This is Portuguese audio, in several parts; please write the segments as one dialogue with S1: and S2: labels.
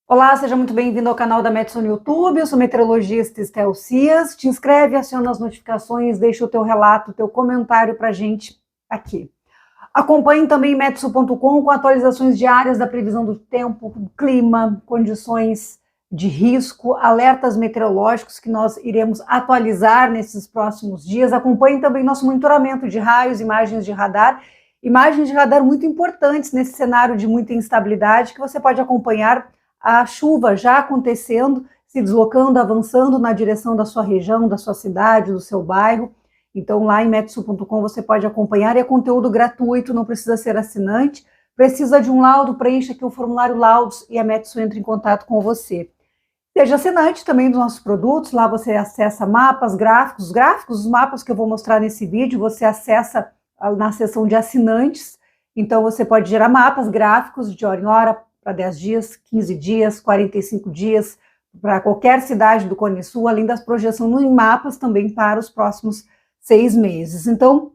S1: Olá, seja muito bem-vindo ao canal da Metsu no YouTube. Eu sou meteorologista Estel Cias. Te inscreve, aciona as notificações, deixa o teu relato, o teu comentário para a gente aqui. Acompanhe também metsu.com com atualizações diárias da previsão do tempo, clima, condições de risco, alertas meteorológicos que nós iremos atualizar nesses próximos dias. Acompanhe também nosso monitoramento de raios, imagens de radar muito importantes nesse cenário de muita instabilidade que você pode acompanhar a chuva já acontecendo, se deslocando, avançando na direção da sua região, da sua cidade, do seu bairro. Então lá em metsu.com você pode acompanhar, e é conteúdo gratuito, não precisa ser assinante. Precisa de um laudo, preencha aqui o formulário Laudos e a Metsu entra em contato com você. Seja assinante também dos nossos produtos, lá você acessa mapas, gráficos, os mapas que eu vou mostrar nesse vídeo, você acessa na seção de assinantes. Então você pode gerar mapas, gráficos de hora em hora, para 10 dias, 15 dias, 45 dias, para qualquer cidade do Cone Sul, além das projeções em mapas também para os próximos 6 meses. Então,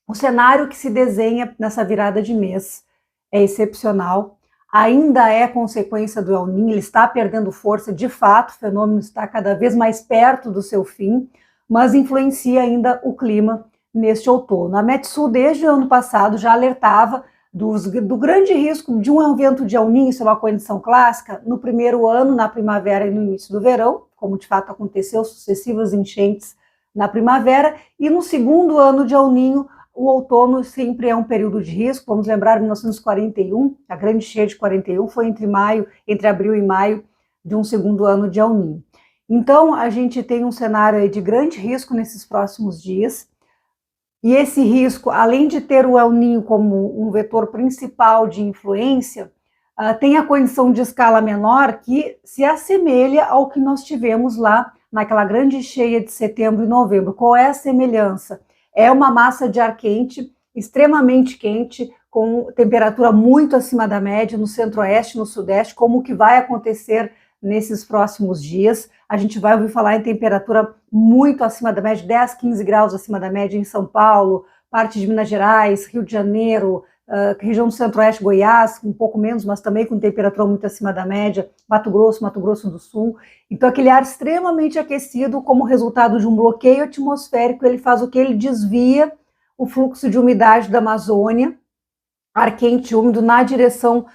S1: o cenário que se desenha nessa virada de mês é excepcional, ainda é consequência do El Niño, ele está perdendo força, de fato, o fenômeno está cada vez mais perto do seu fim, mas influencia ainda o clima neste outono. A Metsu, desde o ano passado, já alertava do grande risco de um evento de El Niño, isso é uma condição clássica, no primeiro ano, na primavera e no início do verão, como de fato aconteceu, sucessivas enchentes na primavera, e no segundo ano de El Niño, o outono sempre é um período de risco. Vamos lembrar, 1941, a grande cheia de 41 foi entre abril e maio de um segundo ano de El Niño. Então, a gente tem um cenário aí de grande risco nesses próximos dias. E esse risco, além de ter o El Niño como um vetor principal de influência, tem a condição de escala menor que se assemelha ao que nós tivemos lá naquela grande cheia de setembro e novembro. Qual é a semelhança? É uma massa de ar quente, extremamente quente, com temperatura muito acima da média no centro-oeste, no sudeste, como que vai acontecer nesses próximos dias. A gente vai ouvir falar em temperatura muito acima da média, 10, 15 graus acima da média em São Paulo, parte de Minas Gerais, Rio de Janeiro, região do centro-oeste, Goiás, um pouco menos, mas também com temperatura muito acima da média, Mato Grosso do Sul. Então aquele ar extremamente aquecido, como resultado de um bloqueio atmosférico, ele faz o que? Ele desvia o fluxo de umidade da Amazônia, ar quente e úmido, na direção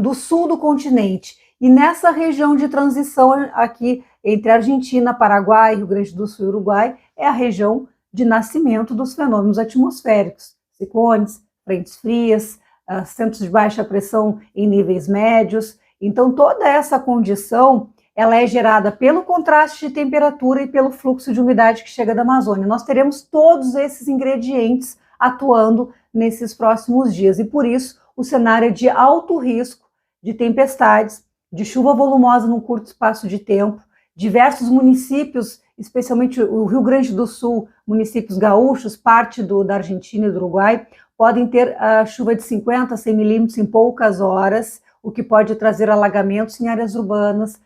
S1: do sul do continente. E nessa região de transição aqui entre Argentina, Paraguai, Rio Grande do Sul e Uruguai, é a região de nascimento dos fenômenos atmosféricos, ciclones, frentes frias, centros de baixa pressão em níveis médios. Então toda essa condição, ela é gerada pelo contraste de temperatura e pelo fluxo de umidade que chega da Amazônia. Nós teremos todos esses ingredientes atuando nesses próximos dias, e por isso o cenário é de alto risco de tempestades, de chuva volumosa num curto espaço de tempo. Diversos municípios, especialmente o Rio Grande do Sul, municípios gaúchos, parte da Argentina e do Uruguai, podem ter chuva de 50 a 100 milímetros em poucas horas, o que pode trazer alagamentos em áreas urbanas,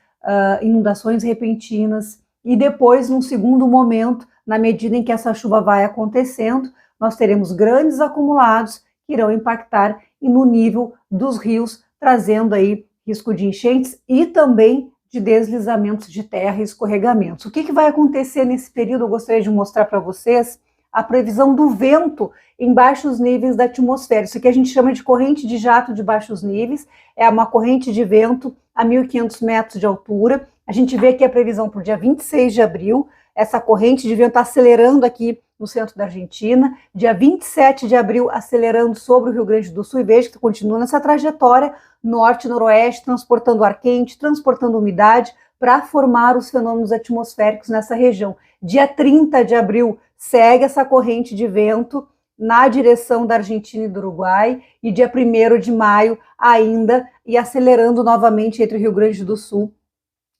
S1: inundações repentinas. E depois, num segundo momento, na medida em que essa chuva vai acontecendo, nós teremos grandes acumulados que irão impactar no nível dos rios, trazendo aí risco de enchentes e também de deslizamentos de terra e escorregamentos. O que vai acontecer nesse período? Eu gostaria de mostrar para vocês a previsão do vento em baixos níveis da atmosfera. Isso aqui a gente chama de corrente de jato de baixos níveis, é uma corrente de vento a 1.500 metros de altura. A gente vê aqui a previsão para o dia 26 de abril, essa corrente de vento acelerando aqui no centro da Argentina, dia 27 de abril acelerando sobre o Rio Grande do Sul, e veja que continua nessa trajetória norte-noroeste, transportando ar quente, transportando umidade para formar os fenômenos atmosféricos nessa região. Dia 30 de abril segue essa corrente de vento na direção da Argentina e do Uruguai, e dia 1º de maio ainda, e acelerando novamente entre o Rio Grande do Sul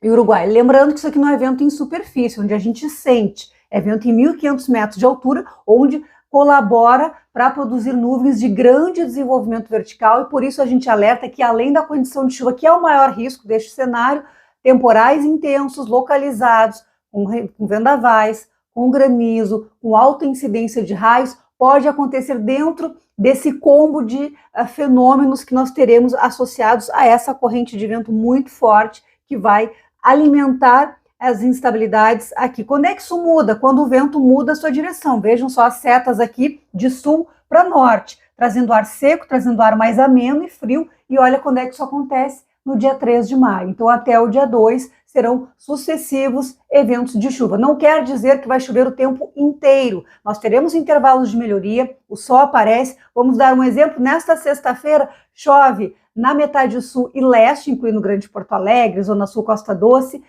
S1: e Uruguai. Lembrando que isso aqui não é vento em superfície, onde a gente sente, é vento em 1.500 metros de altura, onde colabora para produzir nuvens de grande desenvolvimento vertical, e por isso a gente alerta que, além da condição de chuva, que é o maior risco deste cenário, temporais intensos, localizados, com vendavais, com granizo, com alta incidência de raios, pode acontecer dentro desse combo de fenômenos que nós teremos associados a essa corrente de vento muito forte que vai alimentar as instabilidades aqui. Quando é que isso muda? Quando o vento muda a sua direção. Vejam só as setas aqui de sul para norte, trazendo ar seco, trazendo ar mais ameno e frio, e olha quando é que isso acontece, no dia 3 de maio. Então, até o dia 2 serão sucessivos eventos de chuva. Não quer dizer que vai chover o tempo inteiro. Nós teremos intervalos de melhoria, o sol aparece. Vamos dar um exemplo. Nesta sexta-feira, chove na metade sul e leste, incluindo Grande Porto Alegre, Zona Sul, Costa Doce,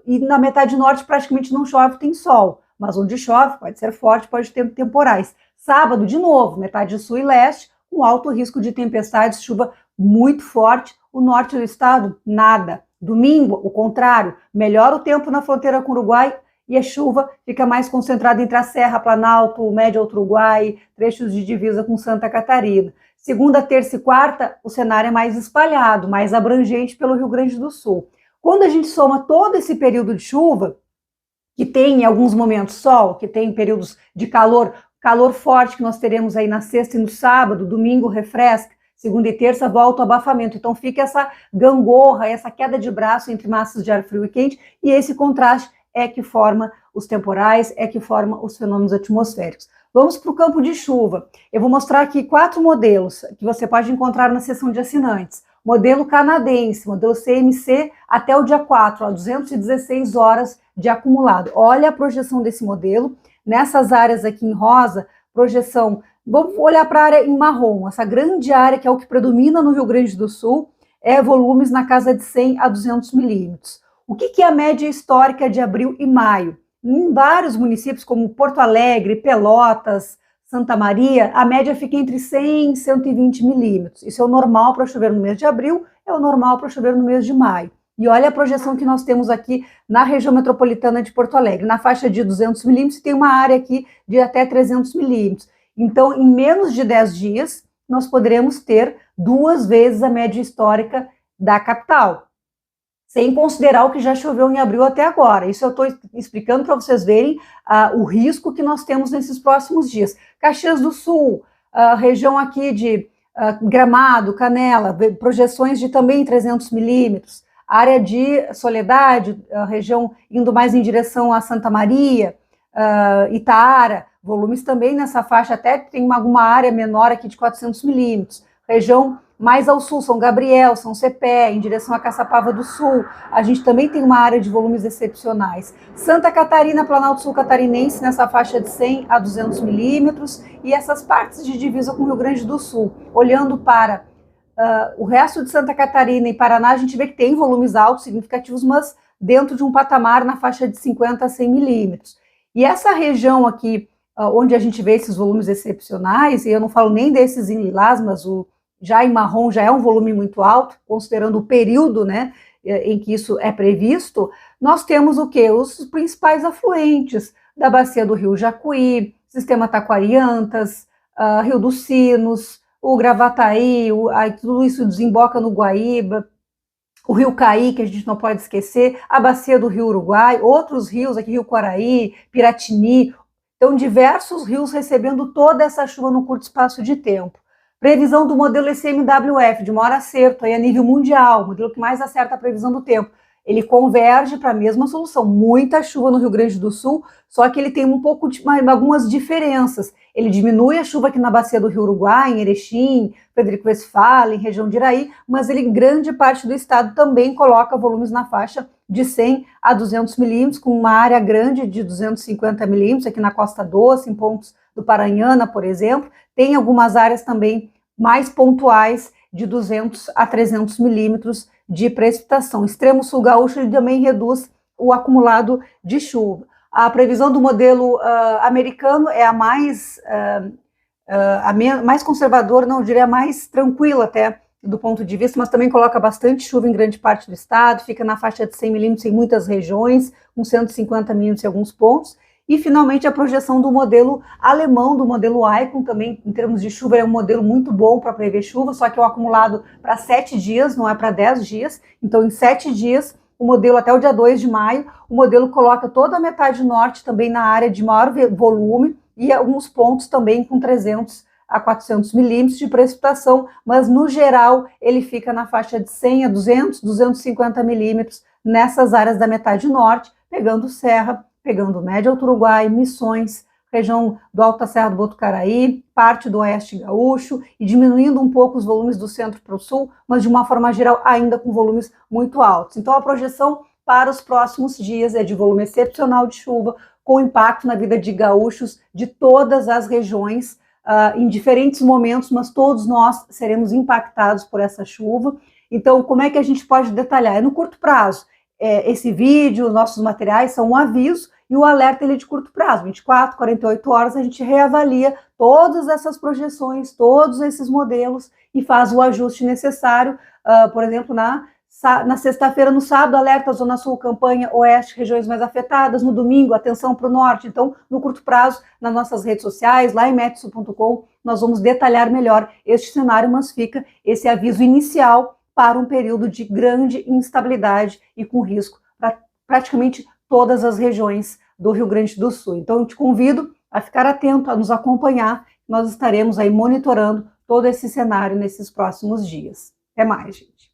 S1: e na metade norte praticamente não chove, tem sol. Mas onde chove, pode ser forte, pode ter temporais. Sábado, de novo, metade sul e leste, com alto risco de tempestades, chuva muito forte. O norte do estado, nada. Domingo, o contrário, melhora o tempo na fronteira com o Uruguai e a chuva fica mais concentrada entre a Serra, Planalto, o Médio Alto Uruguai, trechos de divisa com Santa Catarina. Segunda, terça e quarta, o cenário é mais espalhado, mais abrangente pelo Rio Grande do Sul. Quando a gente soma todo esse período de chuva, que tem em alguns momentos sol, que tem períodos de calor forte que nós teremos aí na sexta e no sábado, domingo refresca, segunda e terça volta o abafamento. Então fica essa gangorra, essa queda de braço entre massas de ar frio e quente, e esse contraste é que forma os temporais, é que forma os fenômenos atmosféricos. Vamos para o campo de chuva. Eu vou mostrar aqui 4 modelos que você pode encontrar na seção de assinantes. Modelo canadense, modelo CMC, até o dia 4, 216 horas de acumulado. Olha a projeção desse modelo. Nessas áreas aqui em rosa, projeção. Vamos olhar para a área em marrom, essa grande área que é o que predomina no Rio Grande do Sul, é volumes na casa de 100 a 200 milímetros. O que é a média histórica de abril e maio? Em vários municípios, como Porto Alegre, Pelotas, Santa Maria, a média fica entre 100 e 120 milímetros. Isso é o normal para chover no mês de abril, é o normal para chover no mês de maio. E olha a projeção que nós temos aqui na região metropolitana de Porto Alegre, na faixa de 200 milímetros, tem uma área aqui de até 300 milímetros. Então, em menos de 10 dias, nós poderemos ter 2 vezes a média histórica da capital, sem considerar o que já choveu em abril até agora. Isso eu estou explicando para vocês verem o risco que nós temos nesses próximos dias. Caxias do Sul, região aqui de Gramado, Canela, projeções de também 300 milímetros. Área de Soledade, a região indo mais em direção a Santa Maria, Itaara, volumes também nessa faixa, até tem alguma área menor aqui de 400 milímetros. Região mais ao sul, São Gabriel, São Cepé, em direção a Caçapava do Sul, a gente também tem uma área de volumes excepcionais. Santa Catarina, Planalto Sul Catarinense, nessa faixa de 100 a 200 milímetros, e essas partes de divisa com o Rio Grande do Sul. Olhando para o resto de Santa Catarina e Paraná, a gente vê que tem volumes altos, significativos, mas dentro de um patamar na faixa de 50 a 100 milímetros. E essa região aqui, onde a gente vê esses volumes excepcionais, e eu não falo nem desses em lilás, mas já em marrom já é um volume muito alto, considerando o período, né, em que isso é previsto, nós temos o quê? Os principais afluentes da bacia do Rio Jacuí, Sistema Taquariantas, Rio dos Sinos, o Gravataí, tudo isso desemboca no Guaíba, o Rio Caí, que a gente não pode esquecer, a bacia do Rio Uruguai, outros rios aqui, Rio Quaraí, Piratini, então diversos rios recebendo toda essa chuva num curto espaço de tempo. Previsão do modelo ECMWF, de maior acerto aí a nível mundial, o modelo que mais acerta a previsão do tempo. Ele converge para a mesma solução, muita chuva no Rio Grande do Sul, só que ele tem um pouco de algumas diferenças. Ele diminui a chuva aqui na bacia do Rio Uruguai, em Erechim, Frederico Westphalen, região de Iraí, mas ele, grande parte do estado, também coloca volumes na faixa de 100 a 200 milímetros, com uma área grande de 250 milímetros, aqui na Costa Doce, em pontos do Paranhana, por exemplo. Tem algumas áreas também mais pontuais, de 200 a 300 milímetros de precipitação. Extremo sul gaúcho ele também reduz o acumulado de chuva. A previsão do modelo americano é a mais conservadora, não, eu diria mais tranquila até do ponto de vista, mas também coloca bastante chuva em grande parte do estado, fica na faixa de 100 milímetros em muitas regiões, com 150 milímetros em alguns pontos. E, finalmente, a projeção do modelo alemão, do modelo Icon, também, em termos de chuva, é um modelo muito bom para prever chuva, só que é um acumulado para 7 dias, não é para 10 dias. Então, em 7 dias, o modelo, até o dia 2 de maio, o modelo coloca toda a metade norte também na área de maior volume, e alguns pontos também com 300 a 400 milímetros de precipitação, mas no geral ele fica na faixa de 100 a 200, 250 milímetros nessas áreas da metade norte, pegando Serra, pegando Médio Alto Uruguai, Missões, região do Alta Serra do Botucaraí, parte do Oeste Gaúcho e diminuindo um pouco os volumes do centro para o sul, mas de uma forma geral ainda com volumes muito altos. Então a projeção para os próximos dias é de volume excepcional de chuva, com impacto na vida de gaúchos de todas as regiões, em diferentes momentos, mas todos nós seremos impactados por essa chuva. Então, como é que a gente pode detalhar? É no curto prazo. Esse vídeo, nossos materiais são um aviso e o alerta ele é de curto prazo, 24, 48 horas, a gente reavalia todas essas projeções, todos esses modelos e faz o ajuste necessário, por exemplo, na sexta-feira, no sábado, alerta Zona Sul, Campanha, Oeste, regiões mais afetadas. No domingo, atenção para o Norte. Então, no curto prazo, nas nossas redes sociais, lá em metsu.com, nós vamos detalhar melhor este cenário, mas fica esse aviso inicial para um período de grande instabilidade e com risco para praticamente todas as regiões do Rio Grande do Sul. Então, eu te convido a ficar atento, a nos acompanhar. Nós estaremos aí monitorando todo esse cenário nesses próximos dias. Até mais, gente.